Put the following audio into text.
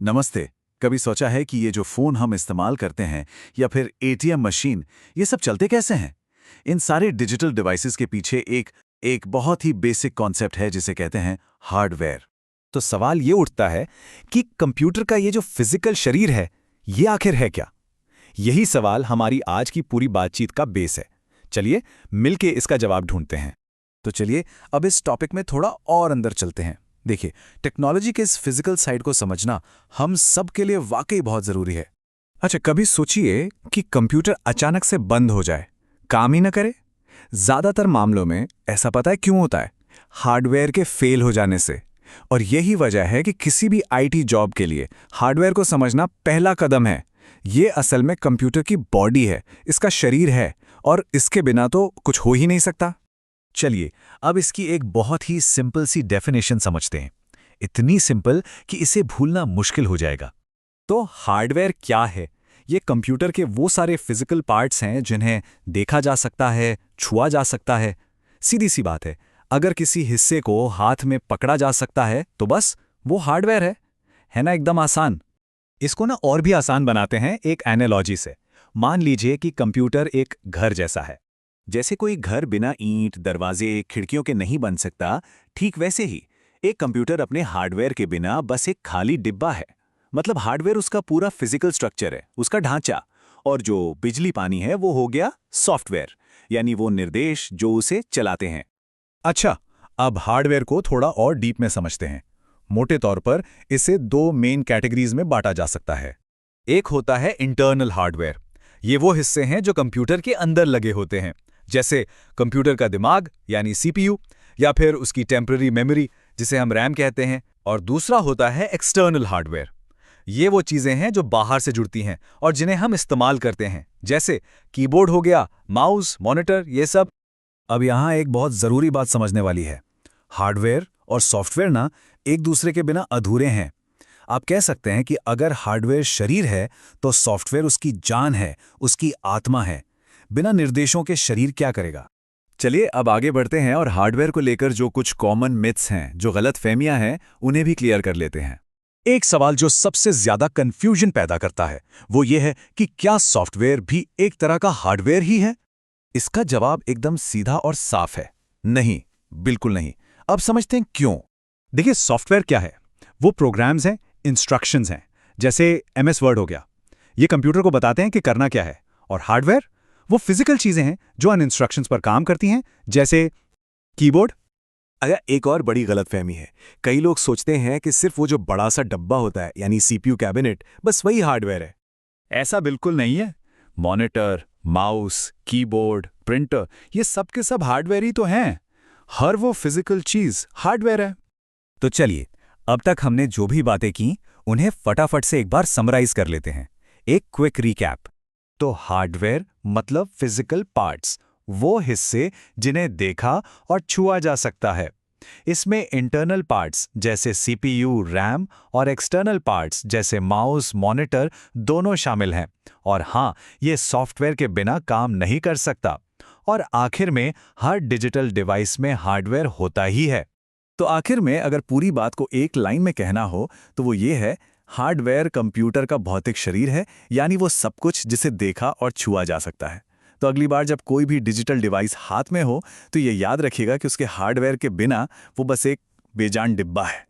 नमस्ते। कभी सोचा है कि ये जो फोन हम इस्तेमाल करते हैं या फिर एटीएम मशीन, ये सब चलते कैसे हैं? इन सारे डिजिटल डिवाइसेस के पीछे एक एक बहुत ही बेसिक कॉन्सेप्ट है जिसे कहते हैं हार्डवेयर। तो सवाल ये उठता है कि कंप्यूटर का ये जो फिजिकल शरीर है, ये आखिर है क्या? यही सवाल हमारी आज की पूरी बातचीत का बेस है। चलिए मिलके इसका जवाब ढूंढते हैं। तो चलिए अब इस टॉपिक में थोड़ा और अंदर चलते हैं। देखिए, टेक्नोलॉजी के इस फिजिकल साइड को समझना हम सब के लिए वाकई बहुत ज़रूरी है। अच्छा, कभी सोचिए कि कंप्यूटर अचानक से बंद हो जाए, काम ही न करे। ज्यादातर मामलों में ऐसा पता है क्यों होता है? हार्डवेयर के फेल हो जाने से। और यही वजह है कि किसी भी आईटी जॉब के लिए हार्डवेयर को समझना पहला कदम है। ये असल में कंप्यूटर की बॉडी है, इसका शरीर है, और इसके बिना तो कुछ हो ही नहीं सकता। चलिए अब इसकी एक बहुत ही सिंपल सी डेफिनेशन समझते हैं। इतनी सिंपल कि इसे भूलना मुश्किल हो जाएगा। तो हार्डवेयर क्या है? ये कंप्यूटर के वो सारे फिजिकल पार्ट्स हैं जिन्हें देखा जा सकता है, छुआ जा सकता है। सीधी सी बात है, अगर किसी हिस्से को हाथ में पकड़ा जा सकता है तो बस वो हार्डवेयर है। है ना, एकदम आसान। इसको ना और भी आसान बनाते हैं एक एनालॉजी से। मान लीजिए कि कंप्यूटर एक घर जैसा है। जैसे कोई घर बिना ईंट, दरवाजे, खिड़कियों के नहीं बन सकता, ठीक वैसे ही एक कंप्यूटर अपने हार्डवेयर के बिना बस एक खाली डिब्बा है। मतलब हार्डवेयर उसका पूरा फिजिकल स्ट्रक्चर है, उसका ढांचा। और जो बिजली पानी है वो हो गया सॉफ्टवेयर, यानी वो निर्देश जो उसे चलाते हैं। अच्छा, अब हार्डवेयर को थोड़ा और डीप में समझते हैं। मोटे तौर पर इसे दो मेन कैटेगरीज में बांटा जा सकता है। एक होता है इंटरनल हार्डवेयर। ये वो हिस्से हैं जो कंप्यूटर के अंदर लगे होते हैं, जैसे कंप्यूटर का दिमाग यानी सीपीयू, या फिर उसकी टेम्पररी मेमोरी जिसे हम रैम कहते हैं। और दूसरा होता है एक्सटर्नल हार्डवेयर। ये वो चीजें हैं जो बाहर से जुड़ती हैं और जिन्हें हम इस्तेमाल करते हैं, जैसे कीबोर्ड हो गया, माउस, मॉनिटर, ये सब। अब यहाँ एक बहुत ज़रूरी बात समझने वाली है। हार्डवेयर और सॉफ्टवेयर ना एक दूसरे के बिना अधूरे हैं। आप कह सकते हैं कि अगर हार्डवेयर शरीर है तो सॉफ्टवेयर उसकी जान है, उसकी आत्मा है। बिना निर्देशों के शरीर क्या करेगा? चलिए अब आगे बढ़ते हैं और हार्डवेयर को लेकर जो कुछ कॉमन मिथ्स हैं, जो गलत फहमियां हैं, उन्हें भी क्लियर कर लेते हैं। एक सवाल जो सबसे ज्यादा कंफ्यूजन पैदा करता है वो ये है कि क्या सॉफ्टवेयर भी एक तरह का हार्डवेयर ही है? इसका जवाब एकदम सीधा और साफ है, नहीं, बिल्कुल नहीं। अब समझते हैं क्यों। देखिए, सॉफ्टवेयर क्या है? वो प्रोग्राम्स हैं, इंस्ट्रक्शंस हैं। जैसे एमएस वर्ड हो गया, ये कंप्यूटर को बताते हैं कि करना क्या है। और हार्डवेयर वो फिजिकल चीजें हैं जो उन इंस्ट्रक्शंस पर काम करती हैं, जैसे कीबोर्ड। अगर एक और बड़ी गलतफहमी है, कई लोग सोचते हैं कि सिर्फ वो जो बड़ा सा डब्बा होता है यानी सीपीयू कैबिनेट, बस वही हार्डवेयर है। ऐसा बिल्कुल नहीं है। मॉनिटर, माउस, कीबोर्ड, प्रिंटर, ये सब के सब हार्डवेयर ही तो हैं। हर वो फिजिकल चीज हार्डवेयर है। तो चलिए, अब तक हमने जो भी बातें की उन्हें फटाफट से एक बार समराइज कर लेते हैं। एक क्विक रिकैप। तो हार्डवेयर मतलब फिजिकल पार्ट्स, वो हिस्से जिन्हें देखा और छुआ जा सकता है। इसमें इंटरनल पार्ट्स जैसे सीपीयू, रैम, और एक्सटर्नल पार्ट्स जैसे माउस, मॉनिटर, दोनों शामिल हैं। और हाँ, ये सॉफ्टवेयर के बिना काम नहीं कर सकता। और आखिर में हर डिजिटल डिवाइस में हार्डवेयर होता ही है। तो आखिर में अगर पूरी बात को एक लाइन में कहना हो तो वो ये है, हार्डवेयर कंप्यूटर का भौतिक शरीर है, यानी वो सब कुछ जिसे देखा और छुआ जा सकता है। तो अगली बार जब कोई भी डिजिटल डिवाइस हाथ में हो तो ये याद रखिएगा कि उसके हार्डवेयर के बिना वो बस एक बेजान डिब्बा है।